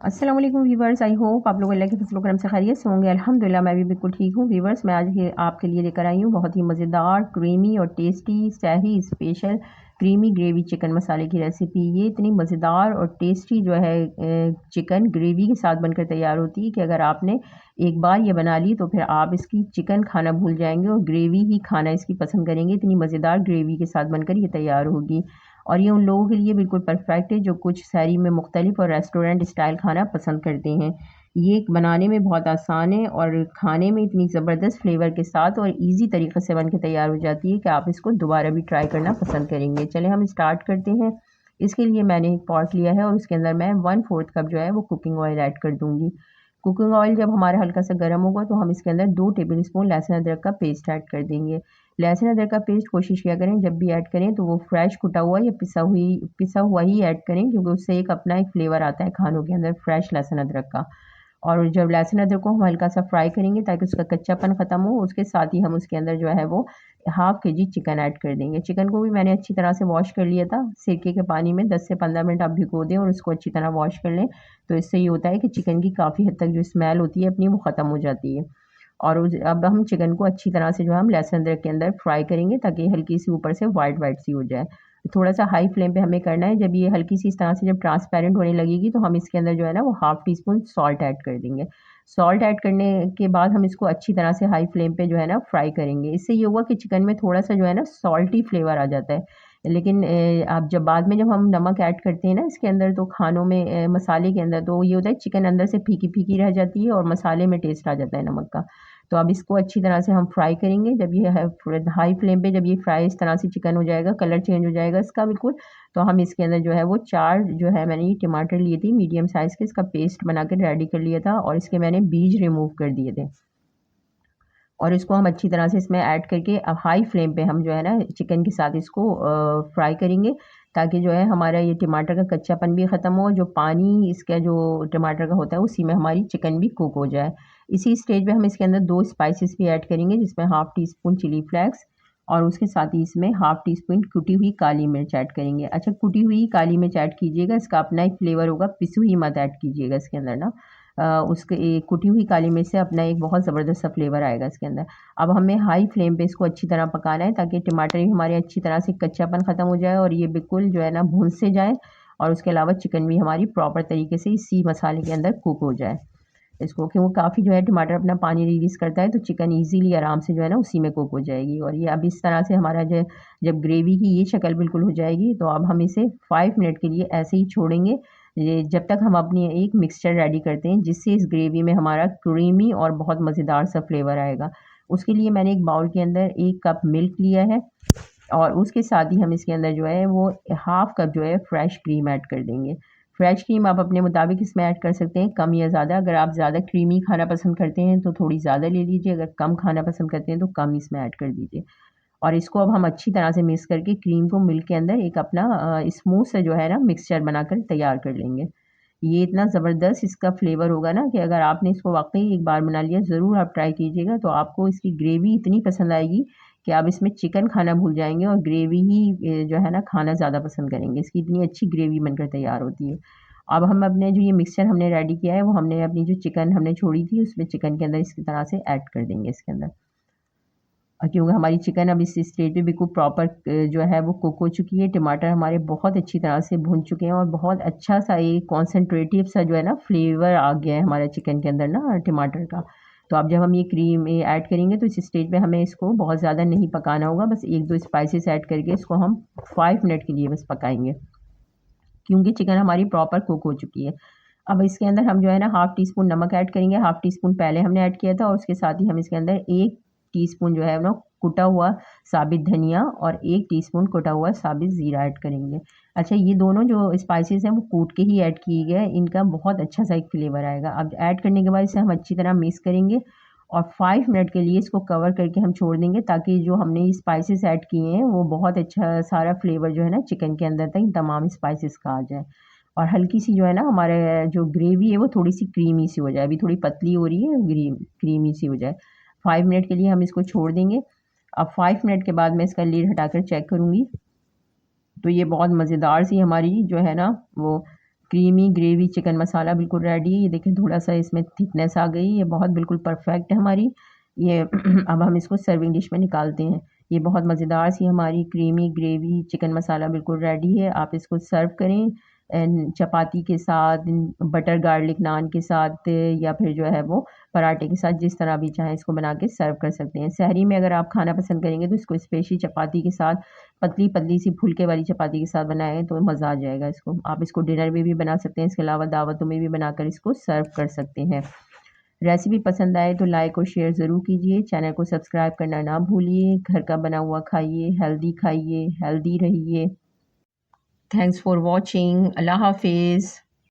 अस्सलाम वालेकुम viewers. I hope आप लोग अल्लाह के फजल करम से खैरियत से होंगे। अल्हम्दुलिल्लाह मैं भी बिल्कुल ठीक हूँ। वीवर्स, मैं आज आपके लिए लेकर आई हूँ बहुत ही मज़ेदार, क्रीमी और टेस्टी सहरी स्पेशल क्रीमी ग्रेवी चिकन मसाले की रेसिपी। ये इतनी मज़ेदार और टेस्टी जो है चिकन ग्रेवी के साथ बनकर तैयार होती है कि अगर आपने एक बार ये बना ली तो फिर आप इसकी चिकन खाना भूल जाएंगे और ग्रेवी ही खाना इसकी पसंद करेंगे। इतनी मज़ेदार ग्रेवी के साथ बनकर ये तैयार होगी और ये उन लोगों के लिए बिल्कुल परफेक्ट है जो कुछ शहरी में मुख्तलिफ और रेस्टोरेंट स्टाइल खाना पसंद करते हैं। ये बनाने में बहुत आसान है और खाने में इतनी ज़बरदस्त फ्लेवर के साथ और इजी तरीके से बन के तैयार हो जाती है कि आप इसको दोबारा भी ट्राई करना पसंद करेंगे। चलें हम स्टार्ट करते हैं। इसके लिए मैंने एक पॉट लिया है और उसके अंदर मैं 1/4 कप जो है वो कुकिंग ऑयल ऐड कर दूंगी। कुकिंग ऑयल जब हमारा हल्का सा गर्म होगा तो हम इसके अंदर 2 टेबल स्पून लहसुन अदरक का पेस्ट ऐड कर देंगे। लहसुन अदरक का पेस्ट कोशिश किया करें जब भी ऐड करें तो वो फ्रेश कुटा हुआ या पिसा हुआ ही ऐड करें, क्योंकि उससे एक अपना एक फ्लेवर आता है खानों के अंदर फ्रेश लहसुन अदरक का। और जब लहसुन अदरक को हम हल्का सा फ्राई करेंगे ताकि उसका कच्चापन ख़त्म हो, उसके साथ ही हम उसके अंदर जो है वो हाफ़ केजी चिकन ऐड कर देंगे। चिकन को भी मैंने अच्छी तरह से वॉश कर लिया था। सिरके के पानी में 10 से 15 मिनट आप भिगो दें और उसको अच्छी तरह वॉश कर लें। तो इससे ये होता है कि चिकन की काफ़ी हद तक जो स्मेल होती है अपनी वो ख़त्म हो जाती है। और अब हम चिकन को अच्छी तरह से जो है हम लहसुन अदरक के अंदर फ्राई करेंगे ताकि हल्की सी ऊपर से वाइट वाइट सी हो जाए। थोड़ा सा हाई फ्लेम पे हमें करना है। जब ये हल्की सी इस तरह से जब ट्रांसपेरेंट होने लगेगी तो हम इसके अंदर जो है ना वो half tea spoon salt add कर देंगे। सॉल्ट ऐड करने के बाद हम इसको अच्छी तरह से हाई फ्लेम पे जो है ना फ्राई करेंगे। इससे ये हुआ कि चिकन में थोड़ा सा जो है ना सॉल्टी फ्लेवर आ जाता है। लेकिन आप जब बाद में जब हम नमक ऐड करते हैं ना इसके अंदर तो खानों में मसाले के अंदर तो ये होता है चिकन अंदर से फीकी फीकी रह जाती है और मसाले में टेस्ट आ जाता है नमक का। तो अब इसको अच्छी तरह से हम फ्राई करेंगे। जब ये हाई फ्लेम पे जब ये फ्राई इस तरह से चिकन हो जाएगा, कलर चेंज हो जाएगा इसका बिल्कुल, तो हम इसके अंदर जो है वो 4 जो है मैंने ये टमाटर लिए थे मीडियम साइज़ के, इसका पेस्ट बना के रेडी कर लिया था और इसके मैंने बीज रिमूव कर दिए थे। और इसको हम अच्छी तरह से इसमें ऐड करके अब हाई फ्लेम पे हम जो है ना चिकन के साथ इसको फ्राई करेंगे ताकि जो है हमारा ये टमाटर का कच्चापन भी ख़त्म हो, जो पानी इसका जो टमाटर का होता है उसी में हमारी चिकन भी कुक हो जाए। इसी स्टेज पे हम इसके अंदर 2 स्पाइसेस भी ऐड करेंगे जिसमें half teaspoon chilli flakes और उसके साथ ही इसमें हाफ़ टी स्पून कुटी हुई काली मिर्च ऐड करेंगे। अच्छा, कुटी हुई काली मिर्च ऐड कीजिएगा, इसका अपना एक फ्लेवर होगा, पिसी हुई मत ऐड कीजिएगा इसके अंदर ना। उसके कुटी हुई काली मिर्च से अपना एक बहुत ज़बरदस्त सा फ्लेवर आएगा इसके अंदर। अब हमें हाई फ्लेम पे इसको अच्छी तरह पकाना है ताकि टमाटर भी हमारे अच्छी तरह से कच्चापन ख़त्म हो जाए और ये बिल्कुल जो है ना भून से जाए और उसके अलावा चिकन भी हमारी प्रॉपर तरीके से इसी मसाले के अंदर कुक हो जाए। इसको क्यों काफ़ी जो है टमाटर अपना पानी रिलीज़ करता है तो चिकन ईज़िली आराम से जो है ना उसी में कुक हो जाएगी। और ये अब इस तरह से हमारा जो जब ग्रेवी की ये शक्ल बिल्कुल हो जाएगी तो अब हम इसे 5 मिनट के लिए ऐसे ही छोड़ेंगे, ये जब तक हम अपनी एक मिक्सचर रेडी करते हैं जिससे इस ग्रेवी में हमारा क्रीमी और बहुत मज़ेदार सा फ्लेवर आएगा। उसके लिए मैंने एक बाउल के अंदर 1 कप मिल्क लिया है और उसके साथ ही हम इसके अंदर जो है वो हाफ़ कप जो है फ्रेश क्रीम ऐड कर देंगे। फ्रेश क्रीम आप अपने मुताबिक इसमें ऐड कर सकते हैं, कम या ज़्यादा। अगर आप ज़्यादा क्रीमी खाना पसंद करते हैं तो थोड़ी ज़्यादा ले लीजिए, अगर कम खाना पसंद करते हैं तो कम इसमें ऐड कर दीजिए। और इसको अब हम अच्छी तरह से मिक्स करके क्रीम को मिल्क के अंदर एक अपना स्मूथ सा जो है ना मिक्सचर बनाकर तैयार कर लेंगे। ये इतना ज़बरदस्त इसका फ्लेवर होगा ना कि अगर आपने इसको वाक़ई एक बार बना लिया, ज़रूर आप ट्राई कीजिएगा, तो आपको इसकी ग्रेवी इतनी पसंद आएगी कि आप इसमें चिकन खाना भूल जाएँगे और ग्रेवी ही जो है ना खाना ज़्यादा पसंद करेंगे। इसकी इतनी अच्छी ग्रेवी बनकर तैयार होती है। अब हम अपने जो ये मिक्सचर हमने रेडी किया है वो हमने अपनी जो चिकन हमने छोड़ी थी उसमें चिकन के अंदर इसी तरह से ऐड कर देंगे इसके अंदर। क्योंकि हमारी चिकन अब इस स्टेज पे बिल्कुल प्रॉपर जो है वो कुक हो चुकी है। टमाटर हमारे बहुत अच्छी तरह से भुन चुके हैं और बहुत अच्छा सा एक कॉन्सन्ट्रेटिव सा जो है ना फ्लेवर आ गया है हमारे चिकन के अंदर ना टमाटर का। तो अब जब हम ये क्रीम ऐड करेंगे तो इस स्टेज पे हमें इसको बहुत ज़्यादा नहीं पकाना होगा, बस 1-2 स्पाइसेस ऐड करके इसको हम 5 मिनट के लिए बस पकाएँगे, क्योंकि चिकन हमारी प्रॉपर कुक हो चुकी है। अब इसके अंदर हम जो है ना हाफ़ टी स्पून नमक ऐड करेंगे, हाफ़ टी स्पून पहले हमने ऐड किया था और उसके साथ ही हम इसके अंदर 1 टीस्पून जो है ना कुटा हुआ साबित धनिया और 1 टीस्पून कुटा हुआ साबित ज़ीरा ऐड करेंगे। अच्छा, ये दोनों जो स्पाइसेस हैं वो कूट के ही ऐड किए गए हैं, इनका बहुत अच्छा सा एक फ्लेवर आएगा। अब ऐड करने के बाद इसे हम अच्छी तरह मिक्स करेंगे और 5 मिनट के लिए इसको कवर करके हम छोड़ देंगे ताकि जो हमने ये स्पाइसेस ऐड किए हैं वो बहुत अच्छा सारा फ्लेवर जो है ना चिकन के अंदर तक इन तमाम स्पाइसेस का आ जाए। और हल्की-सी जो है ना हमारे जो ग्रेवी है वो थोड़ी-सी क्रीमी सी हो जाए, अभी थोड़ी पतली हो रही है, क्रीमी सी हो जाए। 5 मिनट के लिए हम इसको छोड़ देंगे। अब 5 मिनट के बाद मैं इसका लिड हटाकर चेक करूँगी, तो ये बहुत मज़ेदार सी हमारी जो है ना वो क्रीमी ग्रेवी चिकन मसाला बिल्कुल रेडी है। ये देखें थोड़ा सा इसमें थिकनेस आ गई, ये बहुत बिल्कुल परफेक्ट है हमारी ये। अब हम इसको सर्विंग डिश में निकालते हैं। ये बहुत मज़ेदार सी हमारी क्रीमी ग्रेवी चिकन मसाला बिल्कुल रेडी है। आप इसको सर्व करें एंड चपाती के साथ, बटर गार्लिक नान के साथ, या फिर जो है वो पराठे के साथ, जिस तरह भी चाहें इसको बना के सर्व कर सकते हैं। सहरी में अगर आप खाना पसंद करेंगे तो इसको स्पेशली चपाती के साथ, पतली पतली सी फुलके वाली चपाती के साथ बनाएं तो मज़ा आ जाएगा इसको। आप इसको डिनर में भी बना सकते हैं, इसके अलावा दावतों में भी बनाकर इसको सर्व कर सकते हैं। रेसिपी पसंद आए तो लाइक और शेयर ज़रूर कीजिए। चैनल को सब्सक्राइब करना ना भूलिए। घर का बना हुआ खाइए, हेल्दी रहिए। Thanks for watching. अल्लाह हाफिज़।